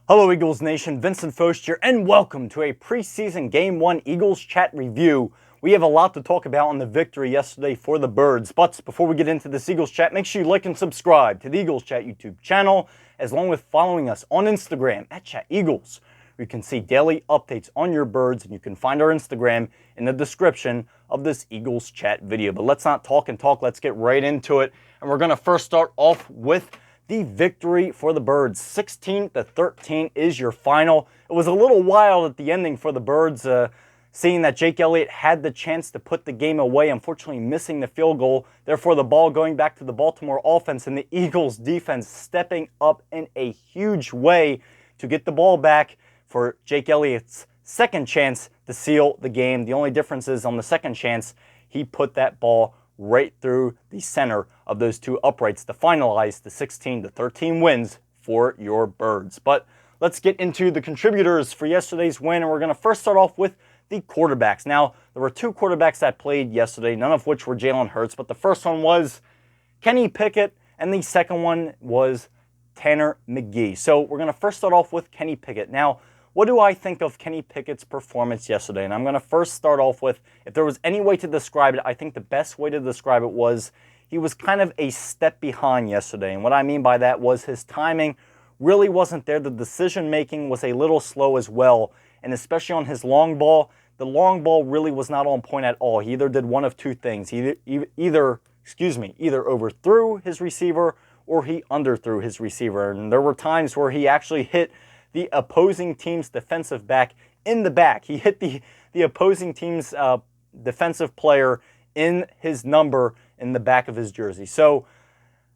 Hello Eagles Nation, Vincent Focht here, and welcome to a preseason Game 1 Eagles chat review. We have a lot to talk about on the victory yesterday for the Birds, but before we get into this Eagles chat, make sure you like and subscribe to the Eagles Chat YouTube channel, as long with following us on Instagram at ChatEagles. You can see daily updates on your Birds, and you can find our Instagram in the description of this Eagles chat video. But let's not talk and talk, let's get right into it. And we're going to first start off with the victory for the Birds. 16-13 is your final. It was a little wild at the ending for the Birds, seeing that Jake Elliott had the chance to put the game away, unfortunately missing the field goal. Therefore, the ball going back to the Baltimore offense, and the Eagles defense stepping up in a huge way to get the ball back for Jake Elliott's second chance to seal the game. The only difference is on the second chance, he put that ball right through the center of those two uprights to finalize the 16-13 wins for your Birds. But let's get into the contributors for yesterday's win, and we're going to first start off with the quarterbacks. Now, there were two quarterbacks that played yesterday, none of which were Jalen Hurts, but the first one was Kenny Pickett, and the second one was Tanner McGee. So we're going to first start off with Kenny Pickett. Now, what do I think of Kenny Pickett's performance yesterday? And I'm going to first start off with, if there was any way to describe it, I think the best way to describe it was he was kind of a step behind yesterday. And what I mean by that was his timing really wasn't there. The decision-making was a little slow as well. And especially on his long ball, the long ball really was not on point at all. He either did one of two things. He either overthrew his receiver or he underthrew his receiver. And there were times where he actually hit the opposing team's defensive back in the back. He hit the opposing team's defensive player in his number in the back of his jersey. So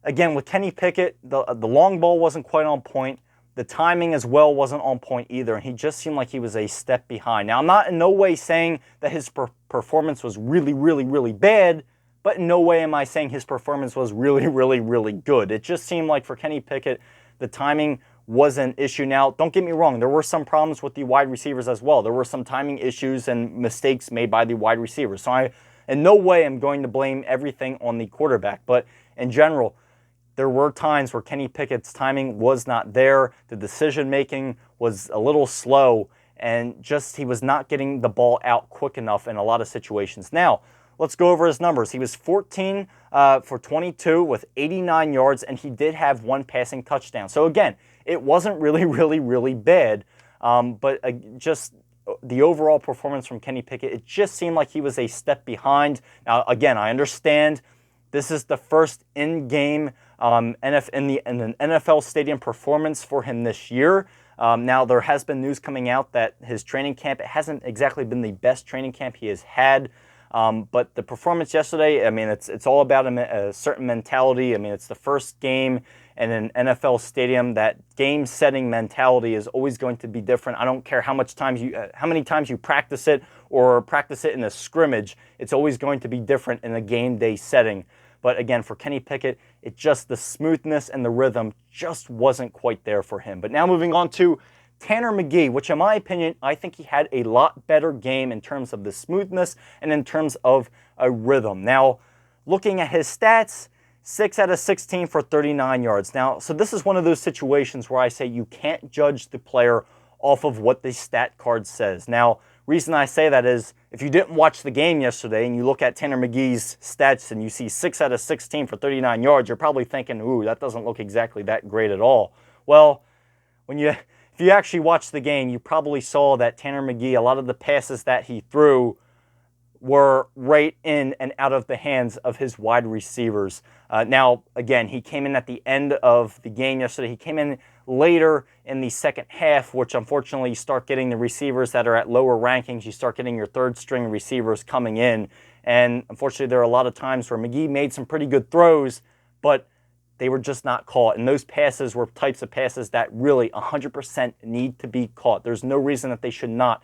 again, with Kenny Pickett, the long ball wasn't quite on point. The timing as well wasn't on point either, and he just seemed like he was a step behind. Now, I'm not in no way saying that his performance was really, really, really bad, but in no way am I saying his performance was really, really, really good. It just seemed like for Kenny Pickett, the timing was an issue. Now, don't get me wrong, there were some problems with the wide receivers as well. There were some timing issues and mistakes made by the wide receivers. So I, in no way, am going to blame everything on the quarterback. But in general, there were times where Kenny Pickett's timing was not there. The decision-making was a little slow, and just he was not getting the ball out quick enough in a lot of situations. Now, let's go over his numbers. He was 14 for 22 with 89 yards, and he did have one passing touchdown. So again, it wasn't really, really, really bad, but just the overall performance from Kenny Pickett, it just seemed like he was a step behind. Now, again, I understand this is the first in-game in an NFL stadium performance for him this year. Now, there has been news coming out that his training camp, it hasn't exactly been the best training camp he has had. But the performance yesterday, I mean, it's all about a certain mentality. I mean, it's the first game in an NFL stadium. That game-setting mentality is always going to be different. I don't care how many times you practice it or practice it in a scrimmage. It's always going to be different in a game day setting. But again, for Kenny Pickett, it just, the smoothness and the rhythm just wasn't quite there for him. But now moving on to Tanner McGee, which in my opinion, I think he had a lot better game in terms of the smoothness and in terms of a rhythm. Now, looking at his stats, 6 out of 16 for 39 yards. Now, so this is one of those situations where I say you can't judge the player off of what the stat card says. Now, reason I say that is if you didn't watch the game yesterday and you look at Tanner McGee's stats and you see 6 out of 16 for 39 yards, you're probably thinking, ooh, that doesn't look exactly that great at all. Well, if you actually watched the game, you probably saw that Tanner McGee, a lot of the passes that he threw were right in and out of the hands of his wide receivers. Now, again, he came in at the end of the game yesterday. He came in later in the second half, which unfortunately you start getting the receivers that are at lower rankings. You start getting your third-string receivers coming in. And unfortunately, there are a lot of times where McGee made some pretty good throws, but they were just not caught. And those passes were types of passes that really 100% need to be caught. There's no reason that they should not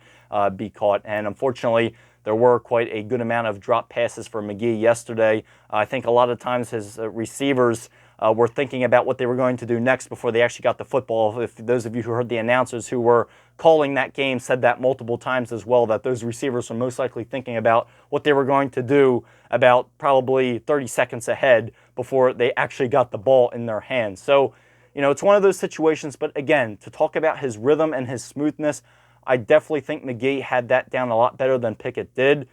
be caught. And unfortunately, there were quite a good amount of drop passes for McGee yesterday. I think a lot of times his receivers were thinking about what they were going to do next before they actually got the football. If those of you who heard the announcers who were calling that game said that multiple times as well, that those receivers were most likely thinking about what they were going to do about probably 30 seconds ahead before they actually got the ball in their hands. So you know, it's one of those situations. But again, to talk about his rhythm and his smoothness, I definitely think McGee had that down a lot better than Pickett did.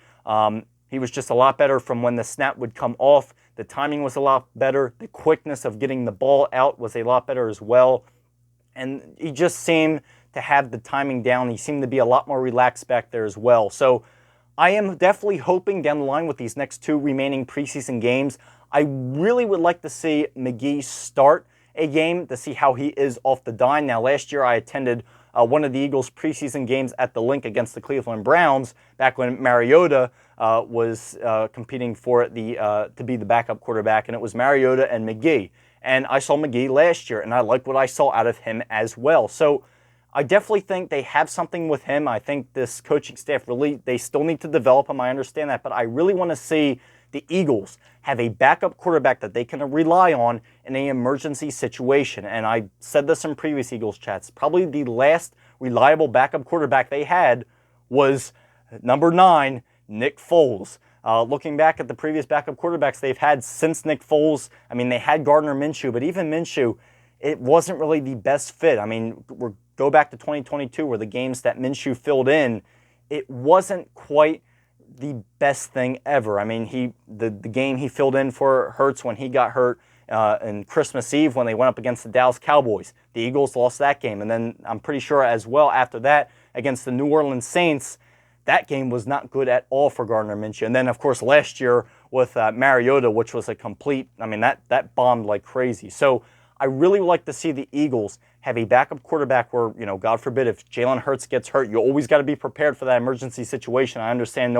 He was just a lot better from when the snap would come off. The timing was a lot better. The quickness of getting the ball out was a lot better as well. And he just seemed to have the timing down. He seemed to be a lot more relaxed back there as well. So I am definitely hoping down the line with these next 2 remaining preseason games, I really would like to see McGee start a game to see how he is off the dime. Now, last year I attended one of the Eagles' preseason games at the Link against the Cleveland Browns back when Mariota was competing for to be the backup quarterback, and it was Mariota and McGee. And I saw McGee last year, and I liked what I saw out of him as well. So I definitely think they have something with him. I think this coaching staff really, they still need to develop him. I understand that, but I really want to see the Eagles have a backup quarterback that they can rely on in an emergency situation. And I said this in previous Eagles chats. Probably the last reliable backup quarterback they had was number 9, Nick Foles. Looking back at the previous backup quarterbacks they've had since Nick Foles, I mean, they had Gardner Minshew, but even Minshew, it wasn't really the best fit. I mean, go back to 2022 where the games that Minshew filled in, it wasn't quite the best thing ever. I mean, the game he filled in for Hurts when he got hurt in Christmas Eve when they went up against the Dallas Cowboys. The Eagles lost that game. And then I'm pretty sure as well after that against the New Orleans Saints, that game was not good at all for Gardner Minshew. And then, of course, last year with Mariota, which was a complete, I mean, that bombed like crazy. So I really would like to see the Eagles have a backup quarterback where, you know, God forbid, if Jalen Hurts gets hurt, you always got to be prepared for that emergency situation. I understand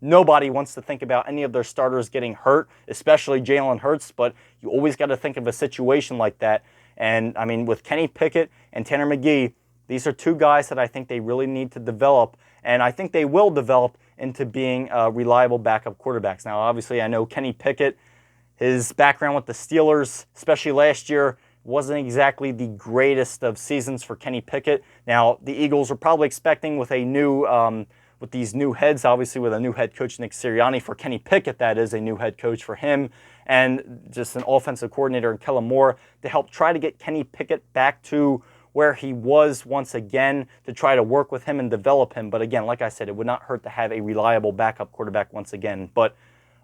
nobody wants to think about any of their starters getting hurt, especially Jalen Hurts, but you always got to think of a situation like that. And, I mean, with Kenny Pickett and Tanner McGee, these are 2 guys that I think they really need to develop, and I think they will develop into being reliable backup quarterbacks. Now, obviously, I know Kenny Pickett, his background with the Steelers, especially last year, wasn't exactly the greatest of seasons for Kenny Pickett. Now, the Eagles were probably expecting with with these new heads, obviously with a new head coach, Nick Sirianni, for Kenny Pickett, that is a new head coach for him, and just an offensive coordinator in Kellen Moore to help try to get Kenny Pickett back to where he was once again, to try to work with him and develop him. But again, like I said, it would not hurt to have a reliable backup quarterback once again. But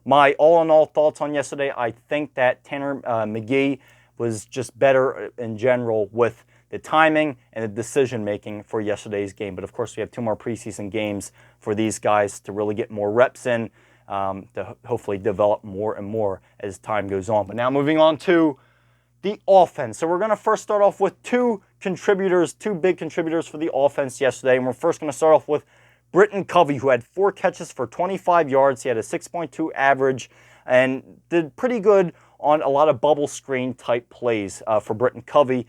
my all-in-all thoughts on yesterday, I think that Tanner McGee was just better in general with the timing and the decision-making for yesterday's game. But of course, we have 2 more preseason games for these guys to really get more reps in, to hopefully develop more and more as time goes on. But now moving on to the offense. So we're going to first start off with 2 big contributors for the offense yesterday. And we're first going to start off with Britton Covey, who had 4 catches for 25 yards. He had a 6.2 average and did pretty good on a lot of bubble screen type plays for Britton Covey.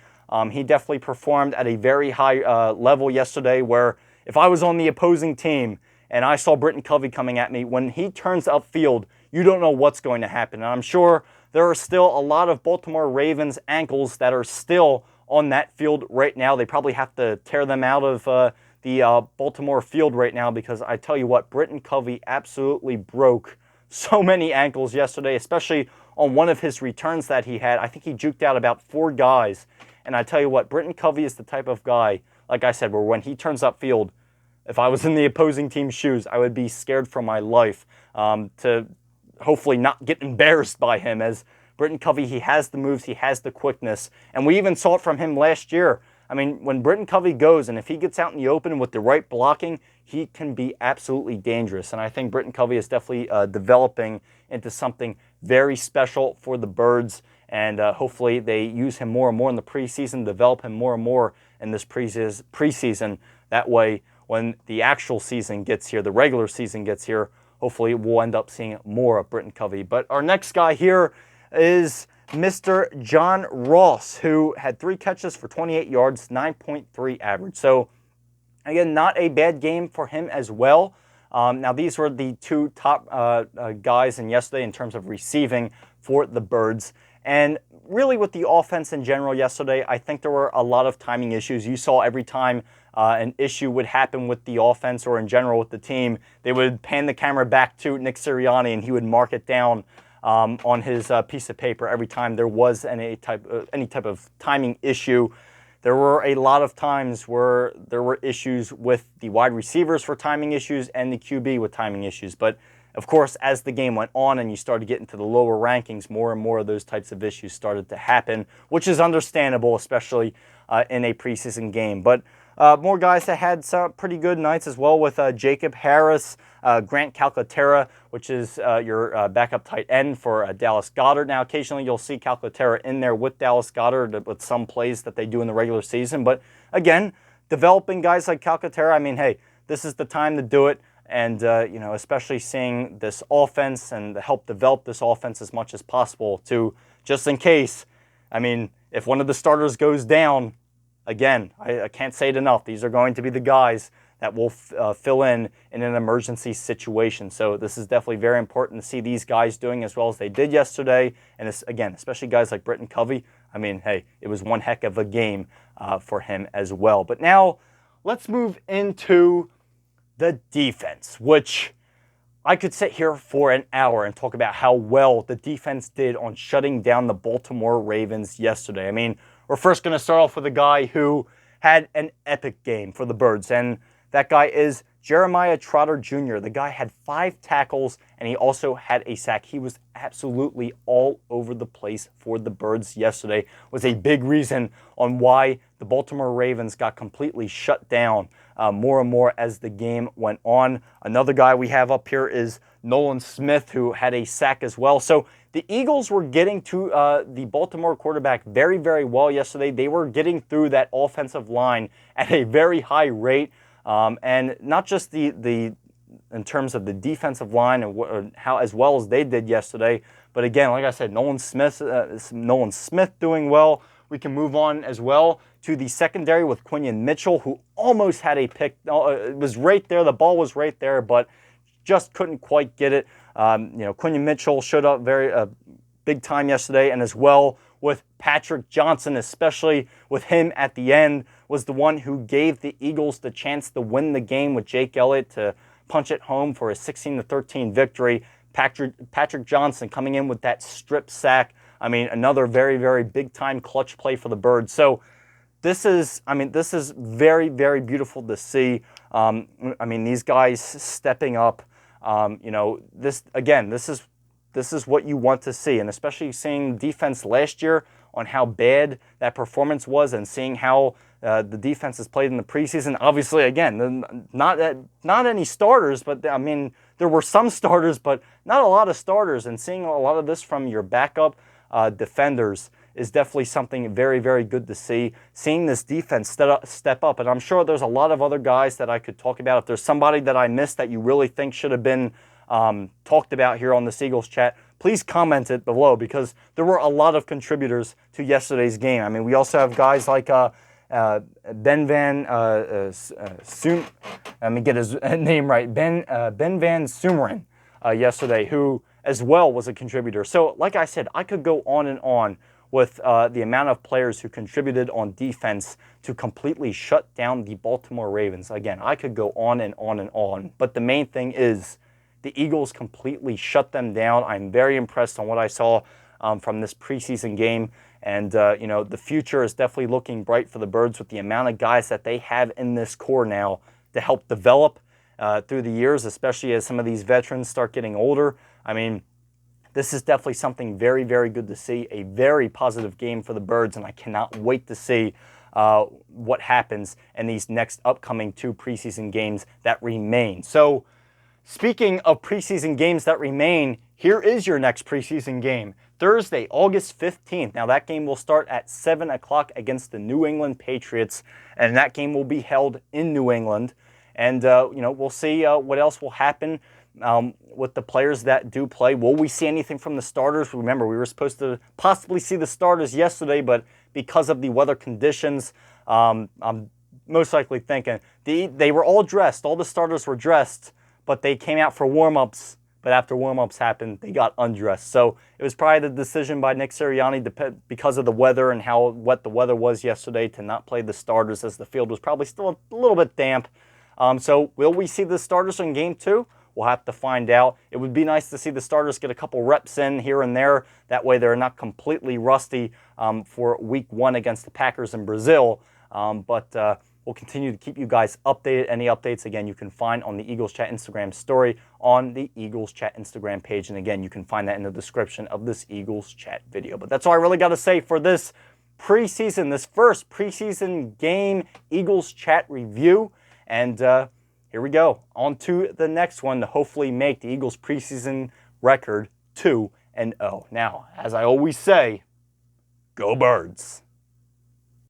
He definitely performed at a very high level yesterday, where if I was on the opposing team and I saw Britton Covey coming at me, when he turns upfield, you don't know what's going to happen. And I'm sure there are still a lot of Baltimore Ravens ankles that are still on that field right now. They probably have to tear them out of the Baltimore field right now, because I tell you what, Britton Covey absolutely broke so many ankles yesterday, especially on one of his returns that he had. I think he juked out about 4 guys. And I tell you what, Britton Covey is the type of guy, like I said, where when he turns upfield, if I was in the opposing team's shoes, I would be scared for my life to hopefully not get embarrassed by him. As Britton Covey, he has the moves, he has the quickness. And we even saw it from him last year. I mean, when Britton Covey goes, and if he gets out in the open with the right blocking, he can be absolutely dangerous. And I think Britton Covey is definitely developing into something very special for the Birds. And hopefully they use him more and more in the preseason, develop him more and more in this preseason. That way, when the actual season gets here, the regular season gets here, hopefully we'll end up seeing more of Britton Covey. But our next guy here is Mr. John Ross, who had 3 catches for 28 yards, 9.3 average. So, again, not a bad game for him as well. Now, these were the 2 top guys in yesterday in terms of receiving for the Birds. And really with the offense in general yesterday, I think there were a lot of timing issues. You saw every time an issue would happen with the offense or in general with the team, they would pan the camera back to Nick Sirianni and he would mark it down on his piece of paper every time there was any type of timing issue. There were a lot of times where there were issues with the wide receivers for timing issues and the QB with timing issues. But of course, as the game went on and you started getting to the lower rankings, more and more of those types of issues started to happen, which is understandable, especially in a preseason game. But more guys that had some pretty good nights as well, with Jacob Harris, Grant Calcaterra, which is your backup tight end for Dallas Goedert. Now, occasionally you'll see Calcaterra in there with Dallas Goedert with some plays that they do in the regular season. But again, developing guys like Calcaterra, I mean, hey, this is the time to do it. And, especially seeing this offense and help develop this offense as much as possible to, just in case, I mean, if one of the starters goes down, again, I can't say it enough, these are going to be the guys that will fill in an emergency situation. So this is definitely very important to see these guys doing as well as they did yesterday. And it's, again, especially guys like Britton Covey. I mean, hey, it was one heck of a game for him as well. But now let's move into the defense, which I could sit here for an hour and talk about how well the defense did on shutting down the Baltimore Ravens yesterday. I mean, we're first going to start off with a guy who had an epic game for the Birds, and that guy is Jeremiah Trotter Jr. The guy had 5 tackles, and he also had a sack. He was absolutely all over the place for the Birds yesterday. Was a big reason on why the Baltimore Ravens got completely shut down more and more as the game went on. Another guy we have up here is Nolan Smith, who had a sack as well. So the Eagles were getting to the Baltimore quarterback very, very well yesterday. They were getting through that offensive line at a very high rate. And not just in terms of the defensive line and how as well as they did yesterday, but again, like I said, Nolan Smith doing well. We can move on as well to the secondary with Quinyon Mitchell, who almost had a pick. It was right there. The ball was right there, but just couldn't quite get it. Quinyon Mitchell showed up very big time yesterday, and as well with Patrick Johnson, especially with him at the end, was the one who gave the Eagles the chance to win the game with Jake Elliott to punch it home for a 16-13 victory. Patrick Johnson coming in with that strip sack. I mean, another very, very big-time clutch play for the Birds. So this is very, very beautiful to see. These guys stepping up. This is what you want to see, and especially seeing defense last year on how bad that performance was, and seeing how the defense has played in the preseason. Obviously, again, not any starters, but I mean, there were some starters, but not a lot of starters. And seeing a lot of this from your backup defenders is definitely something very, very good to see. Seeing this defense step up, and I'm sure there's a lot of other guys that I could talk about. If there's somebody that I missed that you really think should have been talked about here on the Eagles chat, please comment it below, because there were a lot of contributors to yesterday's game. I mean, we also have guys like Ben Van let me get his name right, Ben Van Sumeren yesterday, who as well was a contributor. So like I said, I could go on and on with the amount of players who contributed on defense to completely shut down the Baltimore Ravens. Again, I could go on and on and on, but the main thing is the Eagles completely shut them down. I'm very impressed on what I saw from this preseason game. And, the future is definitely looking bright for the Birds with the amount of guys that they have in this core now to help develop through the years, especially as some of these veterans start getting older. I mean, this is definitely something very, very good to see. A very positive game for the Birds, and I cannot wait to see what happens in these next upcoming 2 preseason games that remain. So, speaking of preseason games that remain, here is your next preseason game. Thursday, August 15th. Now, that game will start at 7 o'clock against the New England Patriots, and that game will be held in New England. And, we'll see what else will happen with the players that do play. Will we see anything from the starters? Remember, we were supposed to possibly see the starters yesterday, but because of the weather conditions, I'm most likely thinking they were all dressed. All the starters were dressed, but they came out for warm-ups. But after warm-ups happened, they got undressed. So it was probably the decision by Nick Sirianni, because of the weather and how wet the weather was yesterday, to not play the starters, as the field was probably still a little bit damp. So will we see the starters in game 2? We'll have to find out. It would be nice to see the starters get a couple reps in here and there. That way they're not completely rusty for week 1 against the Packers in Brazil. We'll continue to keep you guys updated. Any updates, again, you can find on the Eagles Chat Instagram story on the Eagles Chat Instagram page. And again, you can find that in the description of this Eagles Chat video. But that's all I really got to say for this preseason, this first preseason game Eagles Chat review. And here we go. On to the next one to hopefully make the Eagles preseason record 2-0. Now, as I always say, go Birds.